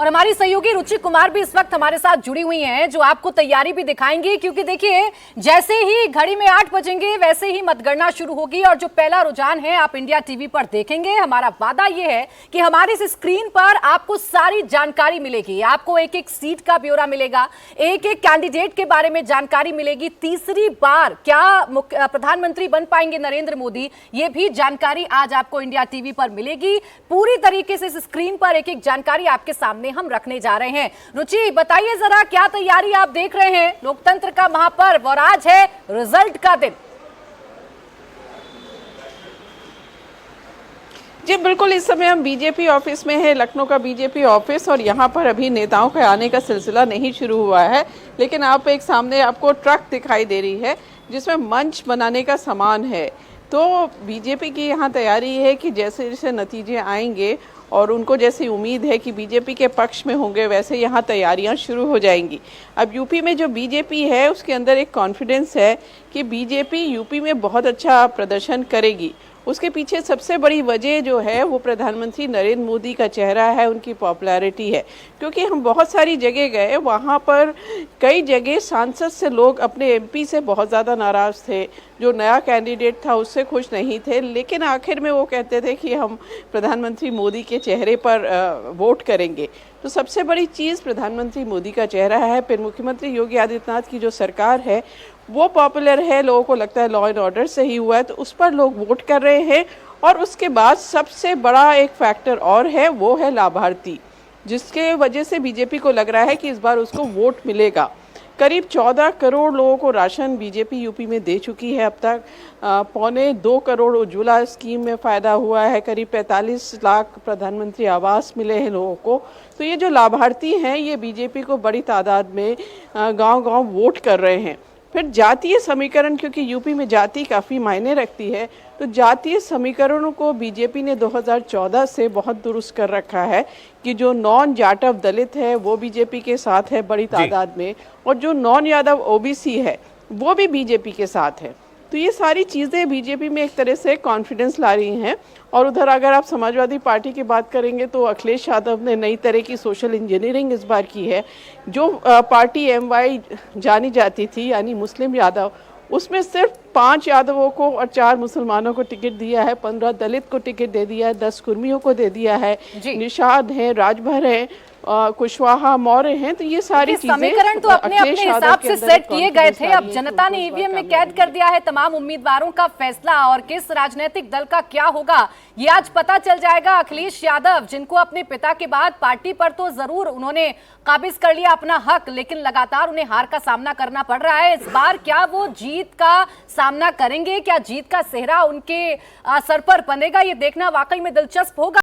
और हमारी सहयोगी रुचि कुमार भी इस वक्त हमारे साथ जुड़ी हुई हैं, जो आपको तैयारी भी दिखाएंगी। क्योंकि देखिए, जैसे ही घड़ी में 8 बजेंगे वैसे ही मतगणना शुरू होगी और जो पहला रुझान है आप इंडिया टीवी पर देखेंगे। हमारा वादा यह है कि हमारी इस स्क्रीन पर आपको सारी जानकारी मिलेगी। आपको एक एक सीट का ब्यौरा मिलेगा, एक एक कैंडिडेट के बारे में जानकारी मिलेगी। तीसरी बार क्या प्रधानमंत्री बन पाएंगे नरेंद्र मोदी, ये भी जानकारी आज आपको इंडिया टीवी पर मिलेगी। पूरी तरीके से इस स्क्रीन पर एक एक जानकारी आपके सामने हम रखने जा रहे हैं। रुचि, बताइए जरा, क्या तैयारी आप देख रहे हैं? लोकतंत्र का महापर्व और आज है रिजल्ट का दिन। जी बिल्कुल, इस समय हम बीजेपी ऑफिस में है, लखनऊ का बीजेपी ऑफिस, और यहाँ पर अभी नेताओं के आने का सिलसिला नहीं शुरू हुआ है। लेकिन आप एक सामने आपको ट्रक दिखाई दे रही है जिसमें मंच बनाने का सामान है। तो बीजेपी की यहाँ तैयारी है कि जैसे जैसे नतीजे आएंगे और उनको जैसी उम्मीद है कि बीजेपी के पक्ष में होंगे, वैसे यहाँ तैयारियाँ शुरू हो जाएंगी। अब यूपी में जो बीजेपी है उसके अंदर एक कॉन्फिडेंस है कि बीजेपी यूपी में बहुत अच्छा प्रदर्शन करेगी। उसके पीछे सबसे बड़ी वजह जो है वो प्रधानमंत्री नरेंद्र मोदी का चेहरा है, उनकी पॉपुलैरिटी है। क्योंकि हम बहुत सारी जगह गए, वहाँ पर कई जगह सांसद से लोग अपने एमपी से बहुत ज़्यादा नाराज़ थे, जो नया कैंडिडेट था उससे खुश नहीं थे, लेकिन आखिर में वो कहते थे कि हम प्रधानमंत्री मोदी के चेहरे पर वोट करेंगे। तो सबसे बड़ी चीज़ प्रधानमंत्री मोदी का चेहरा है। फिर मुख्यमंत्री योगी आदित्यनाथ की जो सरकार है वो पॉपुलर है, लोगों को लगता है लॉ एंड ऑर्डर सही हुआ है, तो उस पर लोग वोट कर रहे हैं। और उसके बाद सबसे बड़ा एक फैक्टर और है, वो है लाभार्थी, जिसके वजह से बीजेपी को लग रहा है कि इस बार उसको वोट मिलेगा। करीब 14 करोड़ लोगों को राशन बीजेपी यूपी में दे चुकी है अब तक। 1.25 करोड़ उज्ज्वला स्कीम में फ़ायदा हुआ है। करीब 45 लाख प्रधानमंत्री आवास मिले हैं लोगों को। तो ये जो लाभार्थी हैं ये बीजेपी को बड़ी तादाद में गांव-गांव वोट कर रहे हैं। फिर जातीय समीकरण, क्योंकि यूपी में जाति काफ़ी मायने रखती है, तो जातीय समीकरणों को बीजेपी ने 2014 से बहुत दुरुस्त कर रखा है कि जो नॉन जाटव दलित है वो बीजेपी के साथ है बड़ी तादाद में, और जो नॉन यादव ओबीसी है वो भी बीजेपी के साथ है। तो ये सारी चीज़ें बीजेपी में एक तरह से कॉन्फिडेंस ला रही हैं। और उधर अगर आप समाजवादी पार्टी की बात करेंगे तो अखिलेश यादव ने नई तरह की सोशल इंजीनियरिंग इस बार की है। जो पार्टी एमवाई जानी जाती थी, यानी मुस्लिम यादव, उसमें सिर्फ 5 यादवों को और 4 मुसलमानों को टिकट दिया है, 15 दलित को टिकट दे दिया है, 10 कुर्मियों को दे दिया है, निषाद है, राजभर है, कुशवाहा, मौर्य हैं। तो ये सारी चीजें समीकरण तो अपने अपने हिसाब से सेट किए गए थे। अब जनता ने ईवीएम में कैद कर दिया है तमाम उम्मीदवारों का फैसला, और किस राजनीतिक दल का क्या होगा ये आज पता चल जाएगा। अखिलेश यादव, जिनको अपने पिता के बाद पार्टी पर तो जरूर उन्होंने काबिज कर लिया अपना हक, लेकिन लगातार उन्हें हार का सामना करना पड़ रहा है। इस बार क्या वो जीत का सामना करेंगे? क्या जीत का सेहरा उनके सर पर बंधेगा? ये देखना वाकई में दिलचस्प होगा।